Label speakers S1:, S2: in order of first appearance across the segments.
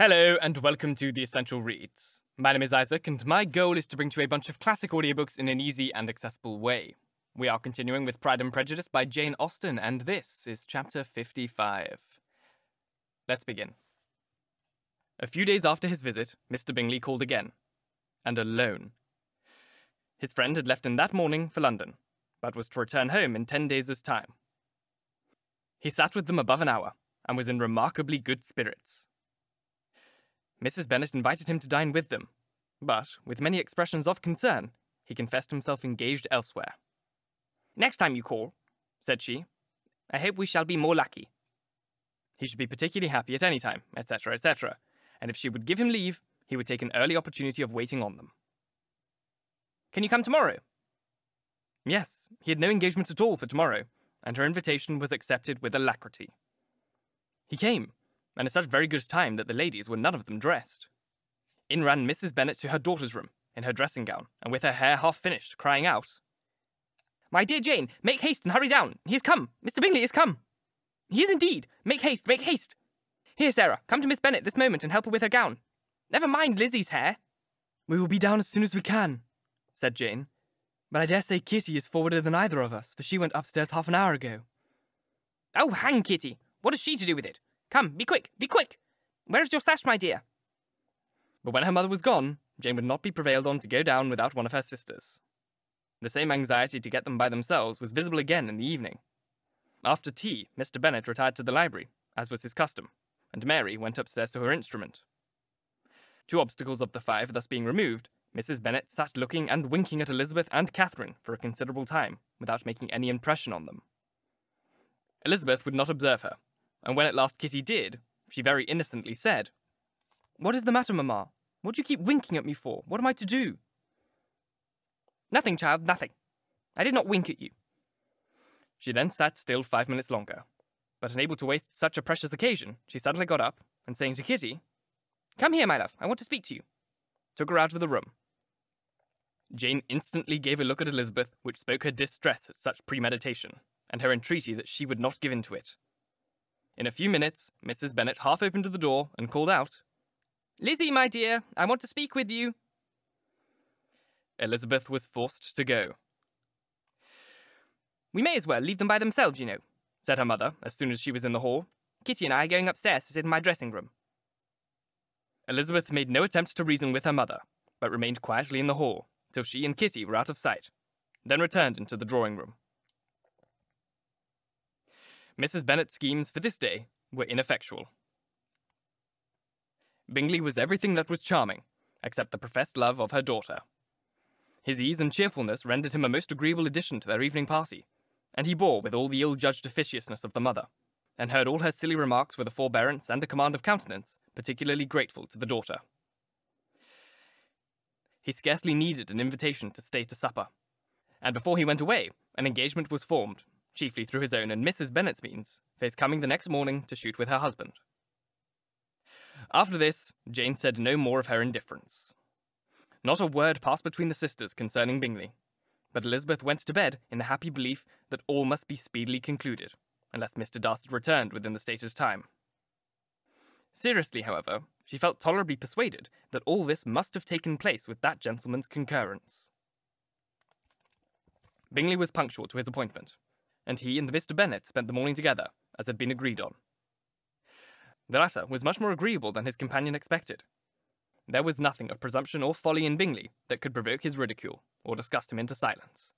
S1: Hello and welcome to The Essential Reads. My name is Isaac and my goal is to bring to you a bunch of classic audiobooks in an easy and accessible way. We are continuing with Pride and Prejudice by Jane Austen and this is chapter 55. Let's begin. A few days after his visit, Mr Bingley called again, and alone. His friend had left him that morning for London, but was to return home in 10 days' time. He sat with them above an hour and was in remarkably good spirits. Mrs Bennet invited him to dine with them, but, with many expressions of concern, he confessed himself engaged elsewhere. "Next time you call," said she, "I hope we shall be more lucky." He should be particularly happy at any time, etc., etc., and if she would give him leave, he would take an early opportunity of waiting on them. "Can you come tomorrow?" Yes, he had no engagement at all for tomorrow, and her invitation was accepted with alacrity. He came, and at such very good time that the ladies were none of them dressed. In ran Mrs Bennet to her daughter's room, in her dressing gown, and with her hair half finished, crying out, "My dear Jane, make haste and hurry down. He has come. Mr Bingley is come. He is indeed. Make haste, make haste. Here, Sarah, come to Miss Bennet this moment and help her with her gown. Never mind Lizzie's hair." "We will be down as soon as we can," said Jane, "but I dare say Kitty is forwarder than either of us, for she went upstairs half an hour ago." "Oh, hang Kitty. What has she to do with it? Come, be quick, be quick! Where is your sash, my dear?" But when her mother was gone, Jane would not be prevailed on to go down without one of her sisters. The same anxiety to get them by themselves was visible again in the evening. After tea, Mr Bennet retired to the library, as was his custom, and Mary went upstairs to her instrument. Two obstacles of the five thus being removed, Mrs Bennet sat looking and winking at Elizabeth and Catherine for a considerable time, without making any impression on them. Elizabeth would not observe her, and when at last Kitty did, she very innocently said, "What is the matter, Mamma? What do you keep winking at me for? What am I to do?" "Nothing, child, nothing. I did not wink at you." She then sat still 5 minutes longer, but unable to waste such a precious occasion, she suddenly got up, and saying to Kitty, "Come here, my love, I want to speak to you," took her out of the room. Jane instantly gave a look at Elizabeth which spoke her distress at such premeditation, and her entreaty that she would not give in to it. In a few minutes, Mrs Bennet half opened the door and called out, "Lizzie, my dear, I want to speak with you." Elizabeth was forced to go. "We may as well leave them by themselves, you know," said her mother, as soon as she was in the hall. "Kitty and I are going upstairs to sit in my dressing room." Elizabeth made no attempt to reason with her mother, but remained quietly in the hall, till she and Kitty were out of sight, then returned into the drawing-room. Mrs Bennet's schemes for this day were ineffectual. Bingley was everything that was charming, except the professed love of her daughter. His ease and cheerfulness rendered him a most agreeable addition to their evening party, and he bore with all the ill-judged officiousness of the mother, and heard all her silly remarks with a forbearance and a command of countenance particularly grateful to the daughter. He scarcely needed an invitation to stay to supper, and before he went away, an engagement was formed, chiefly through his own and Mrs Bennet's means, for his coming the next morning to shoot with her husband. After this, Jane said no more of her indifference. Not a word passed between the sisters concerning Bingley, but Elizabeth went to bed in the happy belief that all must be speedily concluded, unless Mr Darcy returned within the stated time. Seriously, however, she felt tolerably persuaded that all this must have taken place with that gentleman's concurrence. Bingley was punctual to his appointment, and he and Mr Bennet spent the morning together, as had been agreed on. The latter was much more agreeable than his companion expected. There was nothing of presumption or folly in Bingley that could provoke his ridicule, or disgust him into silence,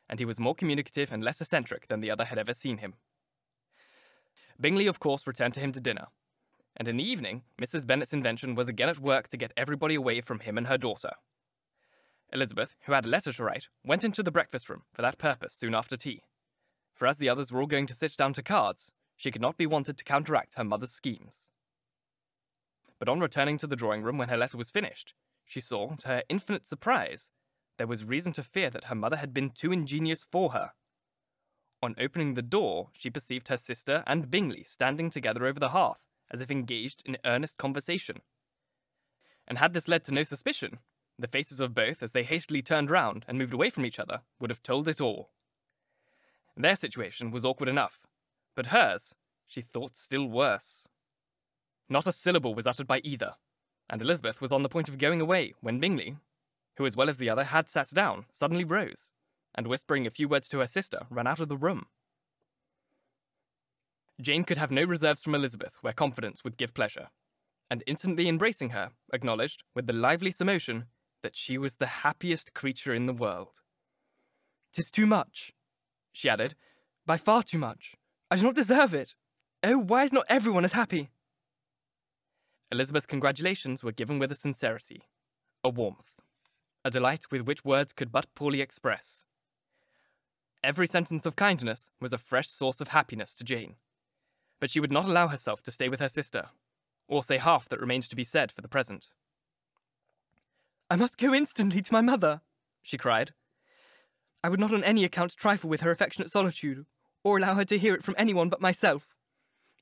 S1: and he was more communicative and less eccentric than the other had ever seen him. Bingley, of course, returned to him to dinner, and in the evening, Mrs Bennet's invention was again at work to get everybody away from him and her daughter. Elizabeth, who had a letter to write, went into the breakfast-room for that purpose soon after tea, for as the others were all going to sit down to cards, she could not be wanted to counteract her mother's schemes. But on returning to the drawing-room when her letter was finished, she saw, to her infinite surprise, there was reason to fear that her mother had been too ingenious for her. On opening the door, she perceived her sister and Bingley standing together over the hearth, as if engaged in earnest conversation. And had this led to no suspicion, the faces of both, as they hastily turned round and moved away from each other, would have told it all. Their situation was awkward enough, but hers, she thought, still worse. Not a syllable was uttered by either, and Elizabeth was on the point of going away when Bingley, who as well as the other had sat down, suddenly rose, and whispering a few words to her sister, ran out of the room. Jane could have no reserves from Elizabeth where confidence would give pleasure, and instantly embracing her, acknowledged, with the liveliest emotion, that she was the happiest creature in the world. "'Tis too much," she added, "by far too much. I do not deserve it. Oh, why is not everyone as happy?" Elizabeth's congratulations were given with a sincerity, a warmth, a delight with which words could but poorly express. Every sentence of kindness was a fresh source of happiness to Jane, but she would not allow herself to stay with her sister, or say half that remained to be said for the present. "I must go instantly to my mother," she cried. "I would not on any account trifle with her affectionate solitude, or allow her to hear it from anyone but myself.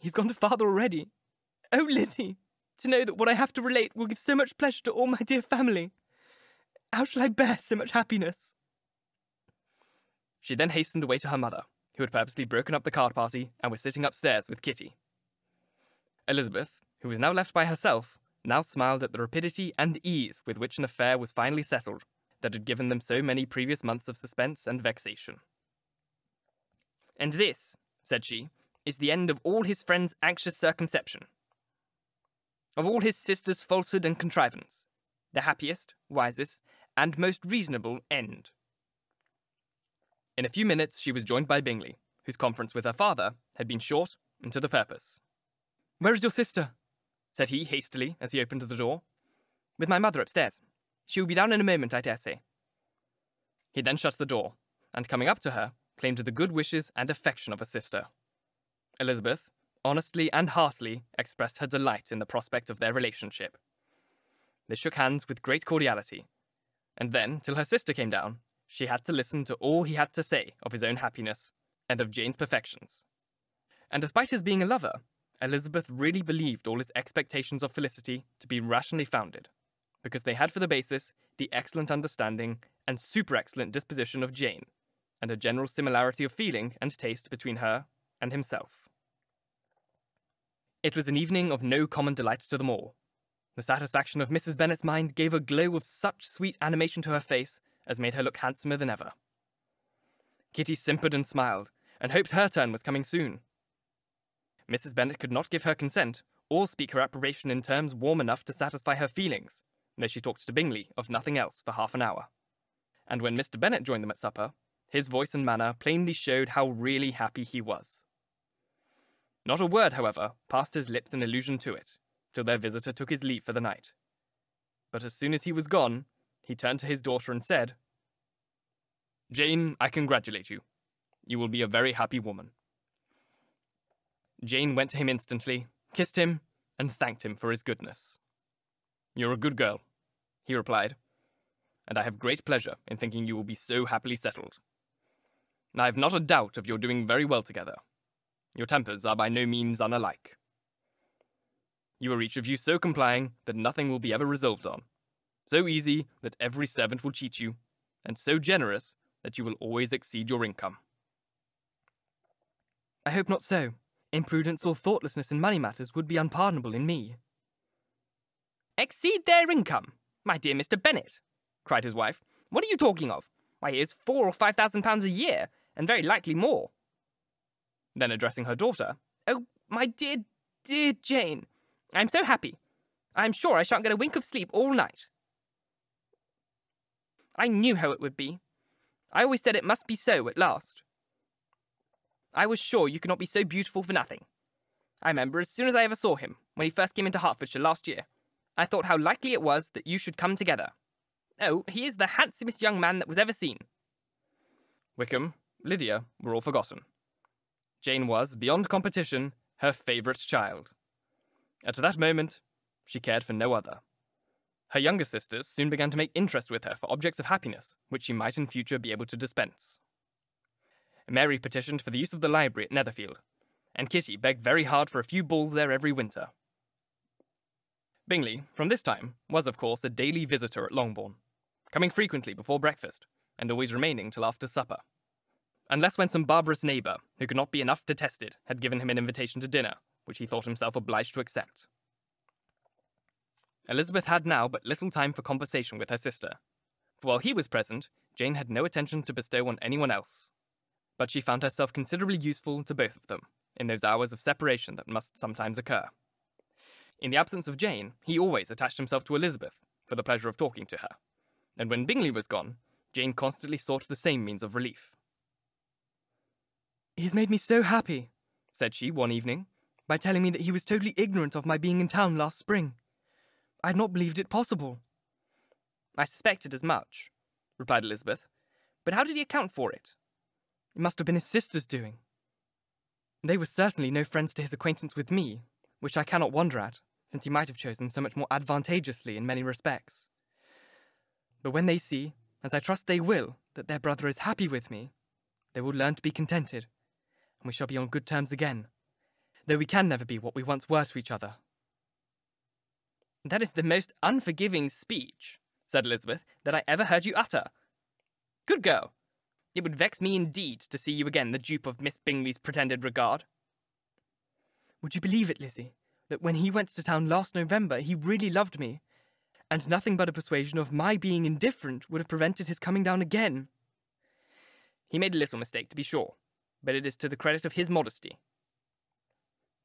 S1: He's gone to father already. Oh, Lizzie, to know that what I have to relate will give so much pleasure to all my dear family. How shall I bear so much happiness?" She then hastened away to her mother, who had purposely broken up the card party and was sitting upstairs with Kitty. Elizabeth, who was now left by herself, now smiled at the rapidity and ease with which an affair was finally settled that had given them so many previous months of suspense and vexation. "And this," said she, "is the end of all his friend's anxious circumception, of all his sister's falsehood and contrivance, the happiest, wisest, and most reasonable end." In a few minutes she was joined by Bingley, whose conference with her father had been short and to the purpose. "Where is your sister?" said he hastily as he opened the door. "With my mother upstairs. She will be down in a moment, I dare say." He then shut the door, and coming up to her, claimed the good wishes and affection of a sister. Elizabeth, honestly and heartily, expressed her delight in the prospect of their relationship. They shook hands with great cordiality, and then, till her sister came down, she had to listen to all he had to say of his own happiness and of Jane's perfections. And despite his being a lover, Elizabeth really believed all his expectations of felicity to be rationally founded, because they had for the basis the excellent understanding and super-excellent disposition of Jane, and a general similarity of feeling and taste between her and himself. It was an evening of no common delight to them all. The satisfaction of Mrs Bennet's mind gave a glow of such sweet animation to her face as made her look handsomer than ever. Kitty simpered and smiled, and hoped her turn was coming soon. Mrs Bennet could not give her consent, or speak her approbation in terms warm enough to satisfy her feelings, though she talked to Bingley of nothing else for half an hour. And when Mr Bennet joined them at supper, his voice and manner plainly showed how really happy he was. Not a word, however, passed his lips in allusion to it, till their visitor took his leave for the night. But as soon as he was gone, he turned to his daughter and said, "Jane, I congratulate you. You will be a very happy woman." Jane went to him instantly, kissed him, and thanked him for his goodness. "You're a good girl," he replied, "and I have great pleasure in thinking you will be so happily settled. I have not a doubt of your doing very well together. Your tempers are by no means unalike. You are each of you so complying that nothing will be ever resolved on, so easy that every servant will cheat you, and so generous that you will always exceed your income." "I hope not so. Imprudence or thoughtlessness in money matters would be unpardonable in me." "Exceed their income, my dear Mr Bennet," cried his wife. "What are you talking of? Why, here's £4,000 or £5,000 a year, and very likely more." Then addressing her daughter, "Oh, my dear, dear Jane, I'm so happy. I'm sure I shan't get a wink of sleep all night. I knew how it would be. I always said it must be so at last. I was sure you could not be so beautiful for nothing. I remember as soon as I ever saw him, when he first came into Hertfordshire last year, I thought how likely it was that you should come together. Oh, he is the handsomest young man that was ever seen." Wickham, Lydia were all forgotten. Jane was, beyond competition, her favourite child. At that moment, she cared for no other. Her younger sisters soon began to make interest with her for objects of happiness, which she might in future be able to dispense. Mary petitioned for the use of the library at Netherfield, and Kitty begged very hard for a few balls there every winter. Bingley, from this time, was of course a daily visitor at Longborne, coming frequently before breakfast, and always remaining till after supper. Unless when some barbarous neighbour, who could not be enough detested, had given him an invitation to dinner, which he thought himself obliged to accept. Elizabeth had now but little time for conversation with her sister, for while he was present, Jane had no attention to bestow on anyone else. But she found herself considerably useful to both of them, in those hours of separation that must sometimes occur. In the absence of Jane, he always attached himself to Elizabeth, for the pleasure of talking to her, and when Bingley was gone, Jane constantly sought the same means of relief. "He's made me so happy," said she one evening, "by telling me that he was totally ignorant of my being in town last spring. I had not believed it possible." "I suspected as much," replied Elizabeth, "but how did he account for it?" "It must have been his sister's doing. They were certainly no friends to his acquaintance with me, which I cannot wonder at, since he might have chosen so much more advantageously in many respects. But when they see, as I trust they will, that their brother is happy with me, they will learn to be contented, and we shall be on good terms again, though we can never be what we once were to each other." "That is the most unforgiving speech," said Elizabeth, "that I ever heard you utter. Good girl! It would vex me indeed to see you again the dupe of Miss Bingley's pretended regard." "Would you believe it, Lizzie, that when he went to town last November he really loved me, and nothing but a persuasion of my being indifferent would have prevented his coming down again?" "He made a little mistake, to be sure, but it is to the credit of his modesty."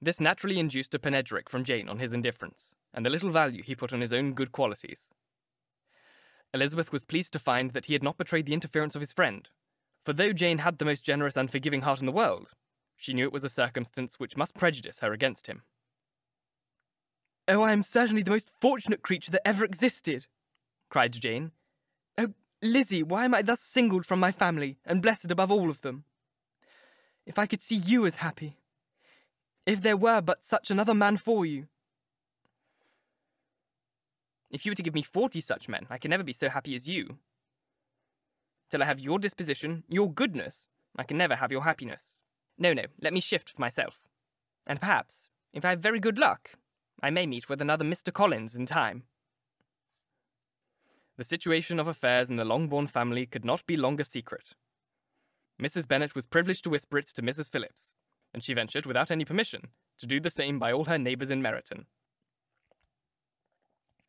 S1: This naturally induced a panegyric from Jane on his indifference, and the little value he put on his own good qualities. Elizabeth was pleased to find that he had not betrayed the interference of his friend, for though Jane had the most generous and forgiving heart in the world, she knew it was a circumstance which must prejudice her against him. "Oh, I am certainly the most fortunate creature that ever existed," cried Jane. "Oh, Lizzie, why am I thus singled from my family, and blessed above all of them? If I could see you as happy! If there were but such another man for you!" "If you were to give me 40 such men, I can never be so happy as you. Till I have your disposition, your goodness, I can never have your happiness. No, let me shift for myself. And perhaps, if I have very good luck, I may meet with another Mr. Collins in time." The situation of affairs in the Longborne family could not be longer secret. Mrs. Bennet was privileged to whisper it to Mrs. Phillips, and she ventured, without any permission, to do the same by all her neighbours in Meryton.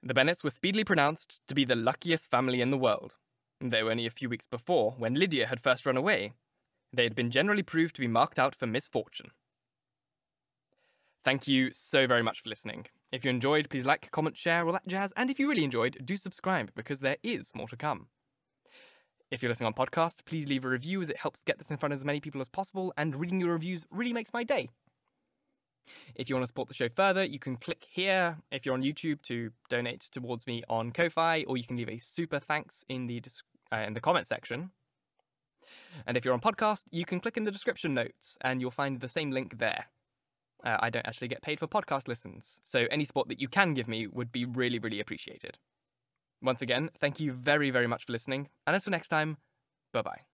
S1: The Bennets were speedily pronounced to be the luckiest family in the world, though only a few weeks before, when Lydia had first run away, they had been generally proved to be marked out for misfortune. Thank you so very much for listening. If you enjoyed, please like, comment, share, all that jazz, and if you really enjoyed, do subscribe, because there is more to come. If you're listening on podcast, please leave a review as it helps get this in front of as many people as possible, and reading your reviews really makes my day. If you want to support the show further, you can click here if you're on YouTube to donate towards me on Ko-Fi, or you can leave a super thanks in the comment section. And if you're on podcast, you can click in the description notes and you'll find the same link there. I don't actually get paid for podcast listens, so any support that you can give me would be really, really appreciated. Once again, thank you very, very much for listening, and as for next time, bye-bye.